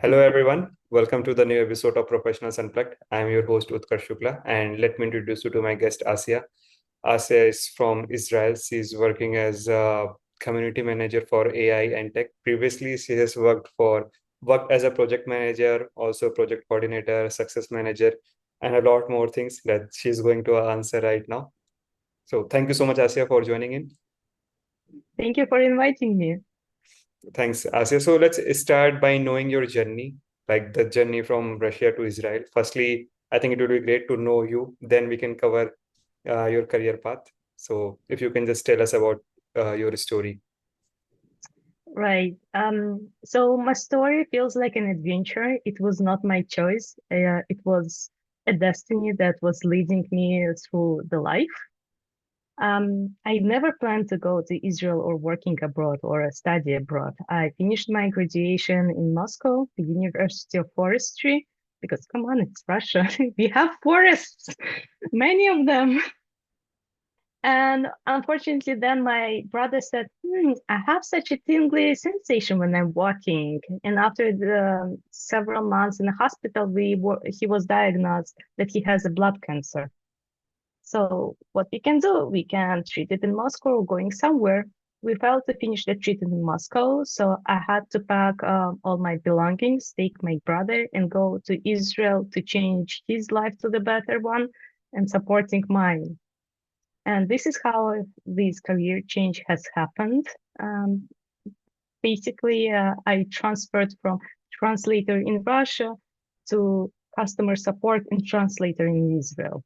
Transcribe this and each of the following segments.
Hello, everyone. Welcome to the new episode of Professionals Unplugged. I'm your host, Utkarsh Shukla, and let me introduce you to my guest, Asya. Asya is from Israel. She's working as a community manager for AI and tech. Previously, she has worked as a project manager, also project coordinator, success manager, and a lot more things that she's going to answer right now. So thank you so much, Asya, for joining in. Thank you for inviting me. Thanks, Asya. So let's start by knowing your journey, like the journey from Russia to Israel. Firstly, I think it would be great to know you. Then we can cover your career path. So if you can just tell us about your story. Right. So my story feels like an adventure. It was not my choice. It was a destiny that was leading me through the life. I never planned to go to Israel or working abroad or study abroad. I finished my graduation in Moscow, the University of Forestry, because come on, it's Russia. We have forests, many of them. And unfortunately, then my brother said, I have such a tingly sensation when I'm walking. And after the several months in the hospital, he was diagnosed that he has a blood cancer. So what we can do, we can treat it in Moscow or going somewhere. We failed to finish the treatment in Moscow, so I had to pack all my belongings, take my brother, and go to Israel to change his life to the better one and supporting mine. And this is how this career change has happened. Um, Basically, I transferred from translator in Russia to customer support and translator in Israel.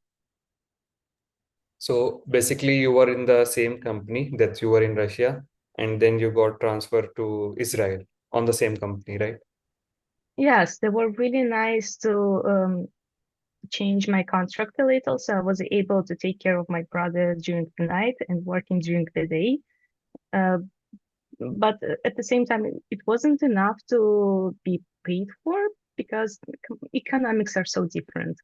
So basically, you were in the same company that you were in Russia, and then you got transferred to Israel on the same company, right? Yes, they were really nice to change my contract a little, so I was able to take care of my brother during the night and working during the day. Uh, but at the same time, it wasn't enough to be paid for because economics are so different.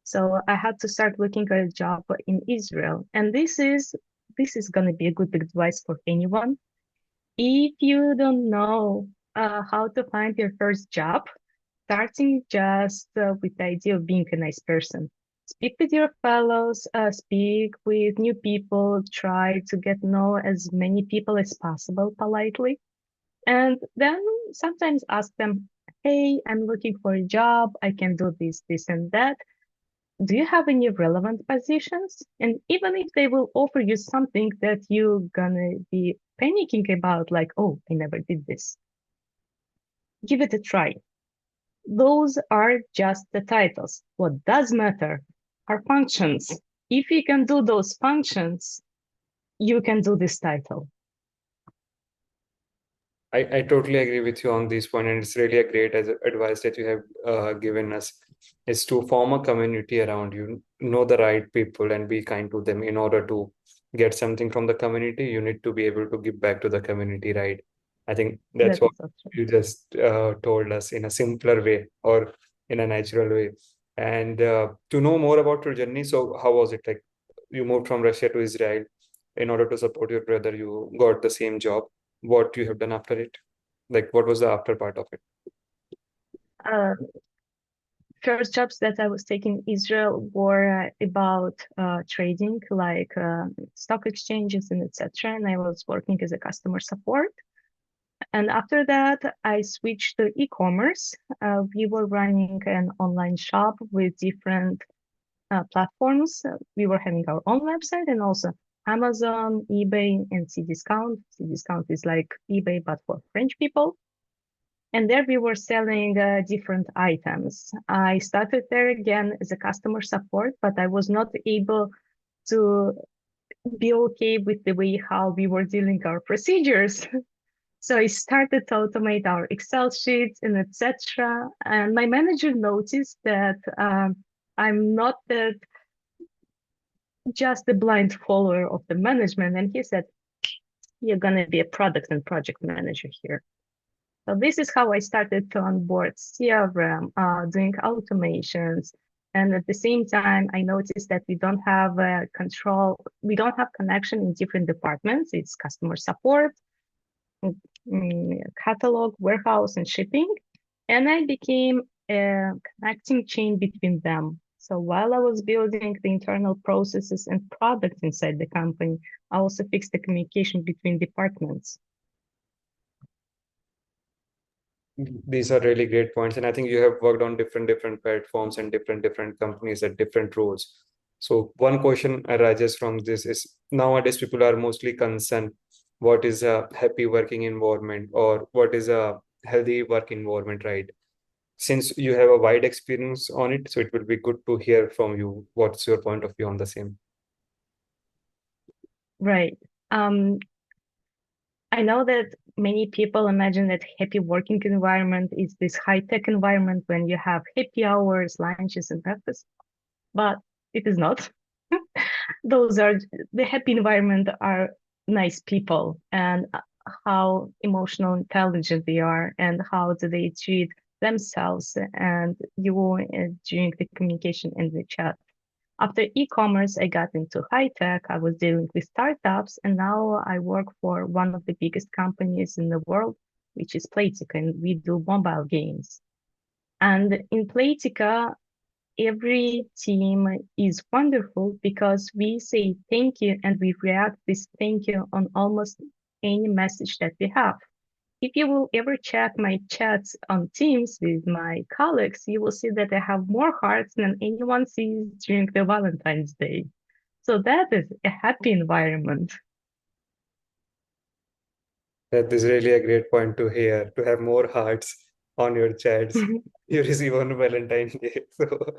So I had to start looking at a job in Israel. And this is going to be a good advice for anyone. If you don't know how to find your first job, starting just with the idea of being a nice person. Speak with your fellows, speak with new people, try to get know as many people as possible politely. And then sometimes ask them, hey, I'm looking for a job. I can do this, and that. Do you have any relevant positions? And even if they will offer you something that you're gonna be panicking about, like, oh, I never did this, give it a try. Those are just the titles. What does matter are functions. If you can do those functions, you can do this title. I totally agree with you on this point, and it's really a great advice that you have given us is to form a community around you, know the right people, and be kind to them. In order to get something from the community, you need to be able to give back to the community, right? I think that's That what is so true. you just told us in a simpler way or in a natural way. And to know more about your journey, so how was it like? You moved from Russia to Israel in order to support your brother. You got the same job. What you have done after it? Like, what was the after part of it? Uh, First jobs that I was taking in Israel were about trading, like stock exchanges and etc. And I was working as a customer support. And after that, I switched to e-commerce. We were running an online shop with different platforms. We were having our own website and also Amazon, eBay, and Cdiscount. Cdiscount is like eBay, but for French people. And there we were selling different items. I started there again as a customer support, but I was not able to be okay with the way how we were dealing our procedures. So I started to automate our Excel sheets and etc. And my manager noticed that I'm not that just a blind follower of the management, and he said, "You're gonna be a product and project manager here." So this is how I started to onboard CRM, doing automations. And at the same time, I noticed that we don't have control, we don't have connection in different departments. It's customer support, catalog, warehouse, and shipping. and I became a connecting chain between them. So while I was building the internal processes and products inside the company, I also fixed the communication between departments. These are really great points, and I think you have worked on different platforms and different companies at different roles. So one question arises from this is nowadays people are mostly concerned what is a happy working environment or what is a healthy work environment, right? Since you have a wide experience on it, so it will be good to hear from you. What's your point of view on the same? Right. Um, I know that many people imagine that happy working environment is this high-tech environment when you have happy hours, lunches, and breakfast, but it is not. Those are the happy environment are nice people and how emotional intelligent they are and how do they treat themselves and you during the communication in the chat. After e-commerce, I got into high tech. I was dealing with startups, and now I work for one of the biggest companies in the world, which is Playtika, and we do mobile games. And in Playtika, every team is wonderful because we say thank you and we react with thank you on almost any message that we have. If you will ever check my chats on Teams with my colleagues, you will see that I have more hearts than anyone sees during the Valentine's Day. So that is a happy environment. That is really a great point to hear, to have more hearts on your chats you receive on Valentine's Day. So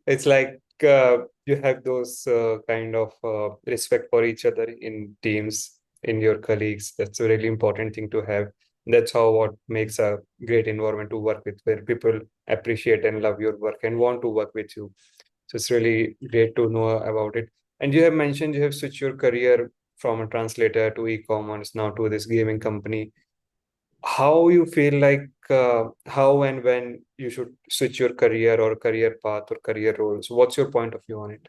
it's like you have those kind of respect for each other in teams, in your colleagues. That's a really important thing to have. That's how what makes a great environment to work with, where people appreciate and love your work and want to work with you. So it's really great to know about it. And you have mentioned you have switched your career from a translator to e-commerce now to this gaming company. How you feel like how and when you should switch your career or career path or career roles? What's your point of view on it?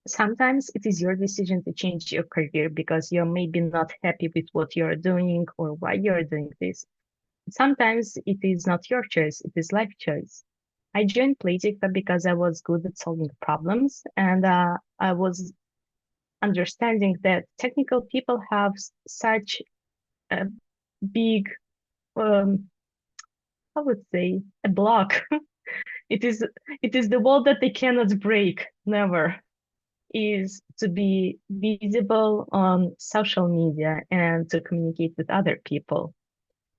Sometimes it is your decision to change your career because you're maybe not happy with what you're doing or why you're doing this. Sometimes it is not your choice, it is life choice. I joined Playtika because I was good at solving problems and I was understanding that technical people have such a big, um, I would say, a block. It is it is the wall that they cannot break, never, is to be visible on social media and to communicate with other people.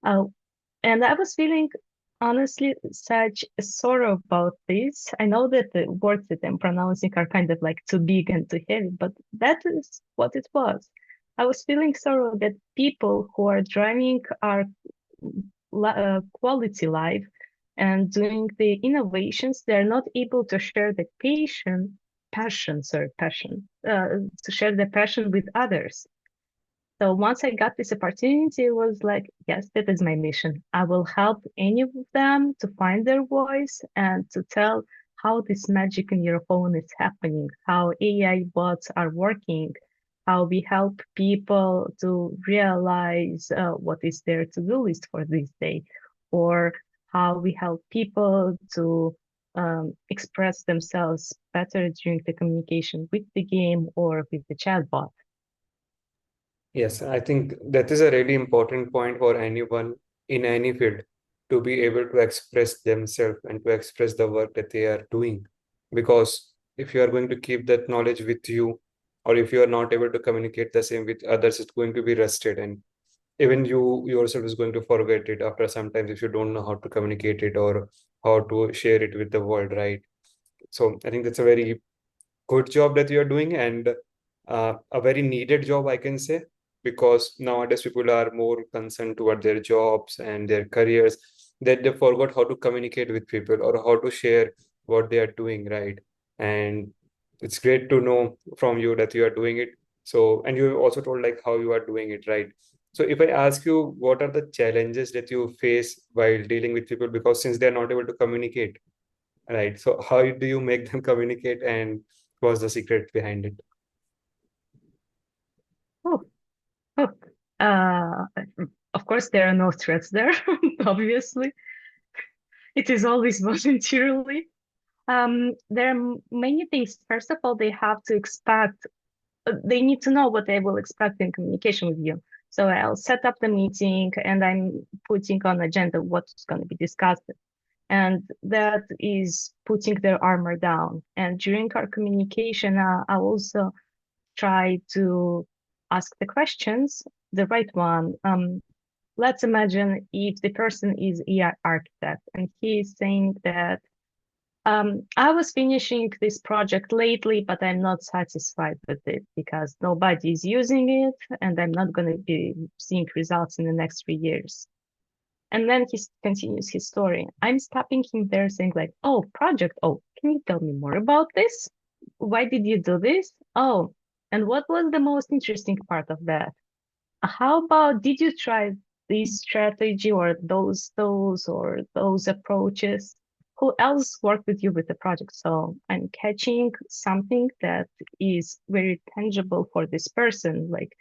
Uh, And I was feeling honestly such a sorrow about this. I know that the words that I'm pronouncing are kind of like too big and too heavy, but that is what it was. I was feeling sorrow that people who are driving our quality life and doing the innovations, they're not able to share the passion, to share the passion with others. So once I got this opportunity, it was like, yes, that is my mission. I will help any of them to find their voice and to tell how this magic in your phone is happening, how AI bots are working, how we help people to realize what is their to-do list for this day, or how we help people to express themselves better during the communication with the game or with the chatbot. Yes, I think that is a really important point for anyone in any field to be able to express themselves and to express the work that they are doing. Because if you are going to keep that knowledge with you, or if you are not able to communicate the same with others, it's going to be rusted. And even you yourself is going to forget it after sometimes if you don't know how to communicate it or how to share it with the world, right? So I think that's a very good job that you're doing and a very needed job, I can say, because nowadays people are more concerned toward their jobs and their careers that they forgot how to communicate with people or how to share what they are doing, right? And it's great to know from you that you are doing it. So, and you also told like how you are doing it, right? So if I ask you, what are the challenges that you face while dealing with people? Because since they're not able to communicate, right? So how do you make them communicate and what's the secret behind it? Oh, oh. Uh, Of course, there are no threats there, obviously. It is always voluntarily. There are many things. First of all, they have to expect, they need to know what they will expect in communication with you. So I'll set up the meeting and I'm putting on agenda what's going to be discussed. And that is putting their armor down. And during our communication, I'll also try to ask the questions, the right one. Let's imagine if the person is AI architect and he is saying that I was finishing this project lately, but I'm not satisfied with it because nobody is using it and I'm not going to be seeing results in the next 3 years. And then he continues his story. I'm stopping him there saying like, oh, project. Oh, can you tell me more about this? Why did you do this? Oh, and what was the most interesting part of that? How about, did you try this strategy or those tools or those approaches? Who else worked with you with the project? So I'm catching something that is very tangible for this person. Like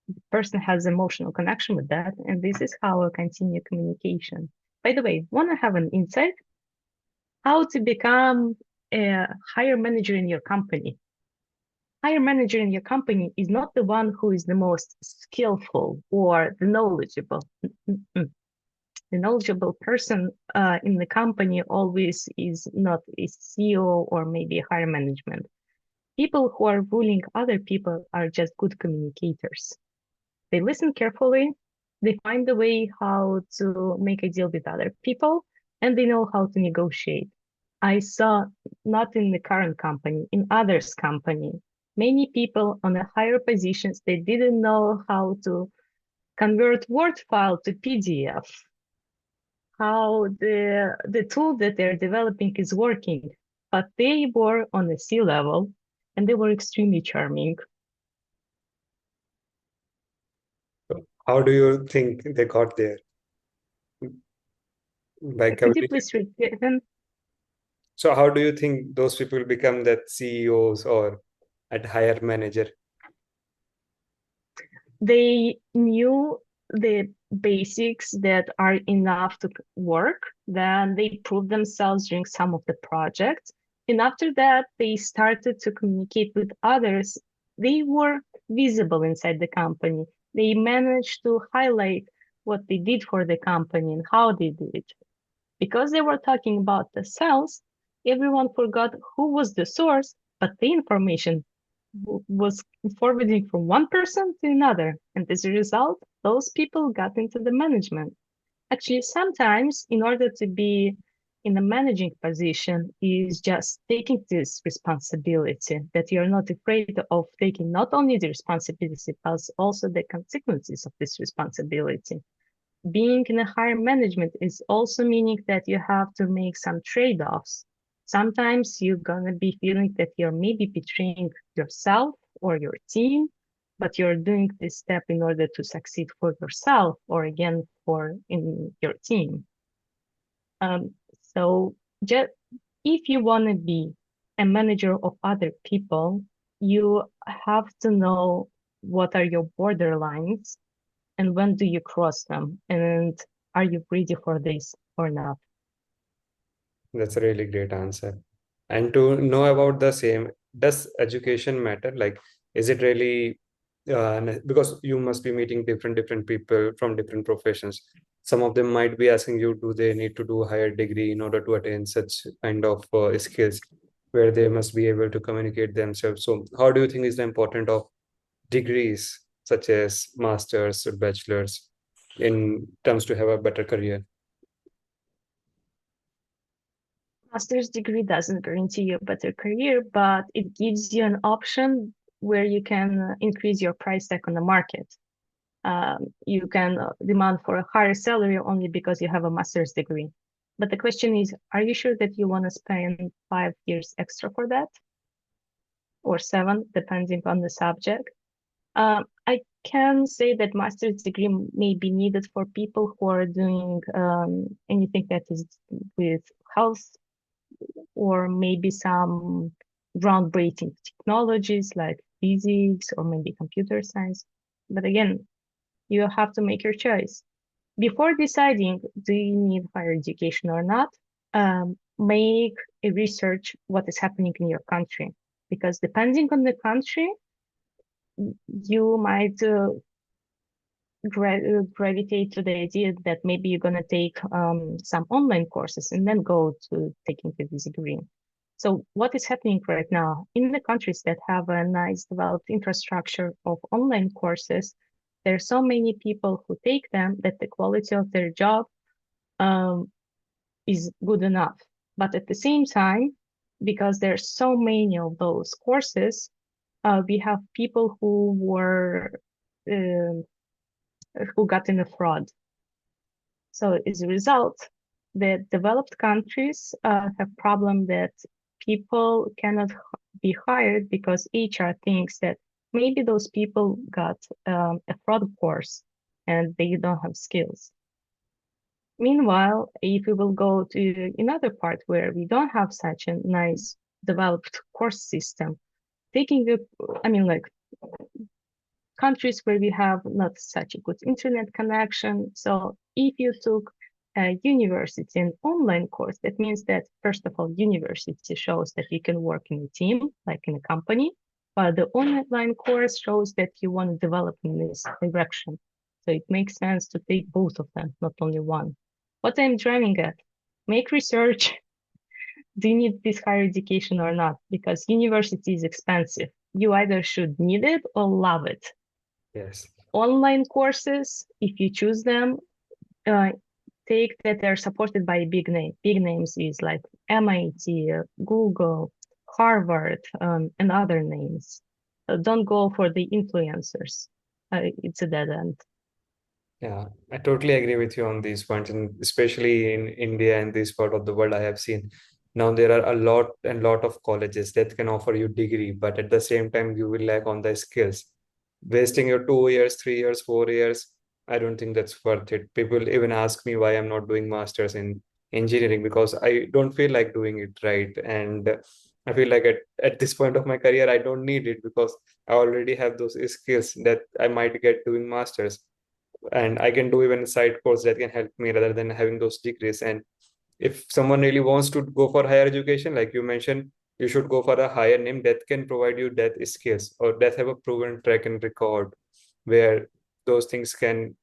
the person has emotional connection with that. And this is how I continue communication. By the way, want to have an insight? How to become a higher manager in your company? Higher manager in your company is not the one who is the most skillful or the knowledgeable. The knowledgeable person in the company always is not a CEO or maybe a higher management. People who are ruling other people are just good communicators. They listen carefully, they find a way how to make a deal with other people, and they know how to negotiate. I saw not in the current company, in others' company, many people on the higher positions, they didn't know how to convert Word file to PDF, how the tool that they're developing is working. But they were on the C level and they were extremely charming. How do you think they got there? By Could you communication. please repeat them? So how do you think those people become that CEOs or at higher manager? They knew the basics that are enough to work. Then they proved themselves during some of the projects. And after that, they started to communicate with others. They were visible inside the company. They managed to highlight what they did for the company and how they did it. Because they were talking about the sales, everyone forgot who was the source, but the information was forwarding from one person to another. And as a result, those people got into the management. Actually, sometimes in order to be in a managing position is just taking this responsibility, that you're not afraid of taking not only the responsibility, but also the consequences of this responsibility. Being in a higher management is also meaning that you have to make some trade-offs. Sometimes you're gonna be feeling that you're maybe betraying yourself or your team, but you're doing this step in order to succeed for yourself or again for in your team. So just if you want to be a manager of other people, you have to know what are your borderlines and when do you cross them, and are you ready for this or not? That's a really great answer. And to know about the same, does education matter? Like, is it really because you must be meeting different people from different professions. Some of them might be asking you, do they need to do a higher degree in order to attain such kind of skills where they must be able to communicate themselves? So, how do you think is the importance of degrees such as masters or bachelors in terms to have a better career? Master's degree doesn't guarantee you a better career, but it gives you an option where you can increase your price tag on the market. You can demand for a higher salary only because you have a master's degree. But the question is, are you sure that you want to spend 5 years extra for that? Or 7, depending on the subject? I can say that master's degree may be needed for people who are doing anything that is with health or maybe some groundbreaking technologies like physics or maybe computer science. But again, You have to make your choice. Before deciding, do you need higher education or not? Make a research what is happening in your country, because depending on the country, you might gravitate to the idea that maybe you're going to take some online courses and then go to taking the degree. So what is happening right now in the countries that have a nice developed infrastructure of online courses, there are so many people who take them that the quality of their job um, is good enough. But at the same time, because there's so many of those courses, we have people uh, who got in a fraud. So as a result, the developed countries have problem that people cannot be hired because HR thinks that maybe those people got a fraud course and they don't have skills. Meanwhile, if we will go to another part where we don't have such a nice developed course system, taking a, I mean, like countries where we have not such a good internet connection. So if you took a university and online course, that means that first of all, university shows that you can work in a team, like in a company, but the online course shows that you want to develop in this direction. So it makes sense to take both of them, not only one. What I'm driving at, make research. Do you need this higher education or not? Because university is expensive. You either should need it or love it. Yes. Online courses, if you choose them, uh, take that they're supported by a big name. Big names is like MIT, Google, Harvard, and other names. Don't go for the influencers. It's a dead end. Yeah, I totally agree with you on these points, and especially in India and this part of the world, I have seen now there are a lot and lot of colleges that can offer you degree, but at the same time you will lack on the skills. Wasting your 2 years, 3 years, 4 years, I don't think that's worth it. People even ask me why I'm not doing masters in engineering because I don't feel like doing it, right. And I feel like at this point of my career, I don't need it because I already have those skills that I might get doing masters, and I can do even a side course that can help me rather than having those degrees. And if someone really wants to go for higher education, like you mentioned, you should go for a higher name that can provide you that skills or that have a proven track and record where those things can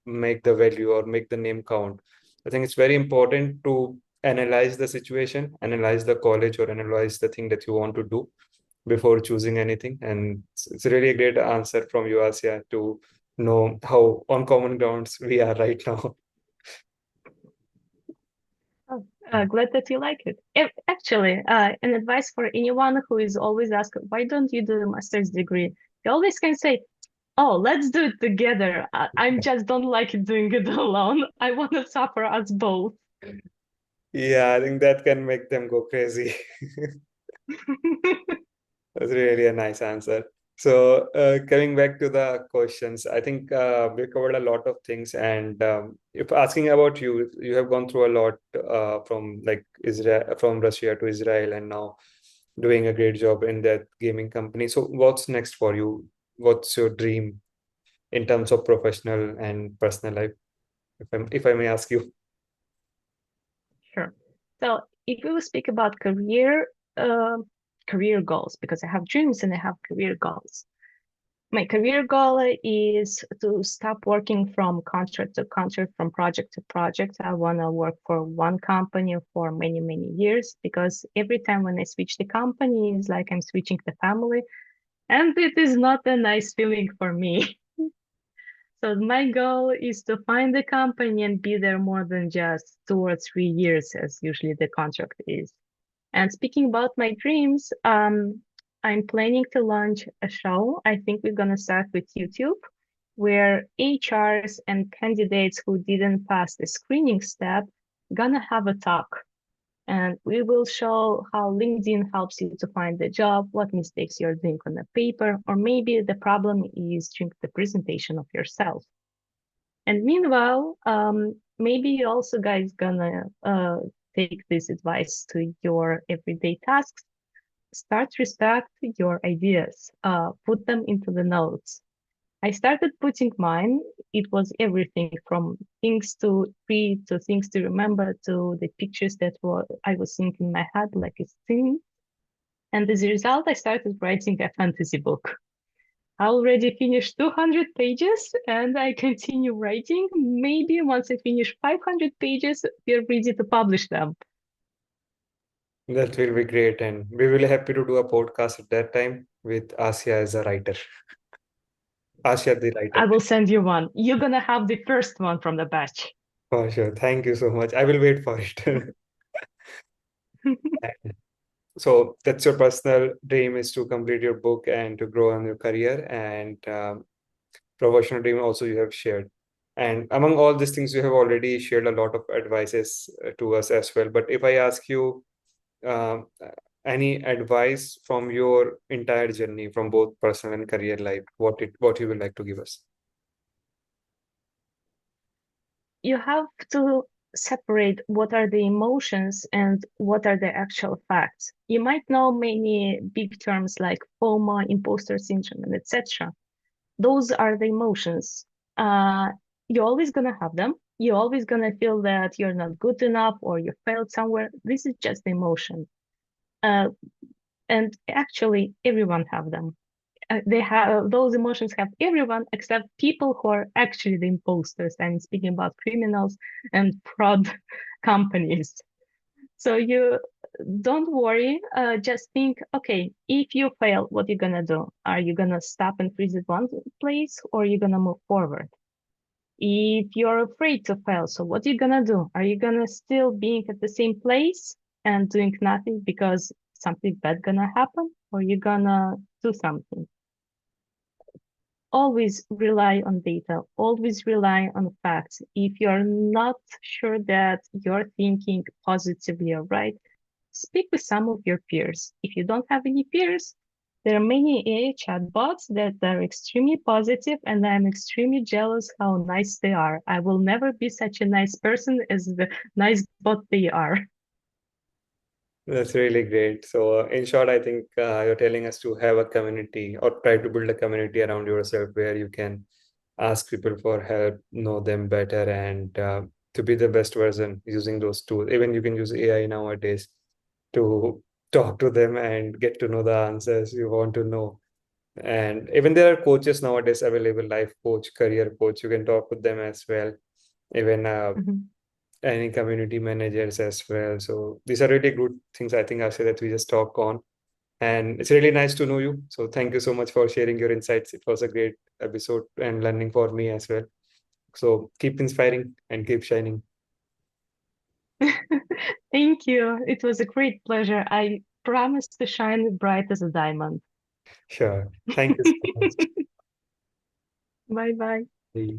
make the value or make the name count. I think it's very important to analyze the situation, analyze the college or analyze the thing that you want to do before choosing anything. And it's really a great answer from you, Asya, to know how on common grounds we are right now. Oh, glad that you like it. Actually, an advice for anyone who is always asked, why don't you do a master's degree? You always can say, oh, let's do it together. I just don't like it doing it alone. I want to suffer us both. Yeah, I think that can make them go crazy. That's really a nice answer. So, coming back to the questions, I think we covered a lot of things. And if asking about you, you have gone through a lot from like Israel, from Russia to Israel, and now doing a great job in that gaming company. So, what's next for you? What's your dream in terms of professional and personal life, if I may ask you? Sure. So if we will speak about uh, career goals, because I have dreams and I have career goals. My career goal is to stop working from contract to contract, from project to project. I want to work for one company for many, many years because every time when I switch the company, it's like I'm switching the family, and it is not a nice feeling for me. So my goal is to find a company and be there more than just 2 or 3 years, as usually the contract is. And speaking about my dreams, I'm planning to launch a show. I think we're gonna start with YouTube, where HRs and candidates who didn't pass the screening step gonna have a talk. And we will show how LinkedIn helps you to find the job, what mistakes you're doing on the paper, or maybe the problem is during the presentation of yourself. And meanwhile, maybe you also guys gonna take this advice to your everyday tasks. Start respect your ideas. Put them into the notes. I started putting mine. It was everything from things to read to things to remember to the pictures that were I was seeing in my head like a scene. And as a result, I started writing a fantasy book. I already finished 200 pages and I continue writing. Maybe once I finish 500 pages, we're ready to publish them. That will be great, and we will be happy to do a podcast at that time with Asya as a writer. Asya the writer. I will send you one. You're gonna have the first one from the batch. For sure. Thank you so much. I will wait for it. So that's your personal dream is to complete your book and to grow on your career, and professional dream also you have shared. And among all these things, you have already shared a lot of advices to us as well. But if I ask you um, any advice from your entire journey, from both personal and career life, what you would like to give us? You have to separate what are the emotions and what are the actual facts. You might know many big terms like FOMO, imposter syndrome, and etc. Those are the emotions. Uh, you're always gonna have them. You're always gonna feel that you're not good enough or you failed somewhere. This is just the emotion. Uh, and actually, everyone have them. They have those emotions have everyone except people who are actually the imposters. I'm speaking about criminals and fraud companies. So you don't worry. Just think, okay, if you fail, what are you gonna do? Are you gonna stop and freeze at one place, or are you gonna move forward? If you're afraid to fail, so what are you gonna do? Are you gonna still being at the same place and doing nothing because something bad gonna happen, or you gonna do something? Always rely on data, always rely on facts. If you're not sure that you're thinking positively or right, speak with some of your peers. If you don't have any peers, there are many AI chatbots that are extremely positive, and I'm extremely jealous how nice they are. I will never be such a nice person as the nice bot they are. That's really great. So, in short, I think you're telling us to have a community or try to build a community around yourself where you can ask people for help, know them better, and to be the best version using those tools. Even you can use AI nowadays to talk to them and get to know the answers you want to know. And even there are coaches nowadays available, life coach, career coach. You can talk with them as well. Even Mhm. any community managers as well. So these are really good things I think Asha that we just talk on. And it's really nice to know you. So thank you so much for sharing your insights. It was a great episode and learning for me as well. So keep inspiring and keep shining. Thank you. It was a great pleasure. I promise to shine bright as a diamond. Sure. Thank you so much. Bye bye. Bye.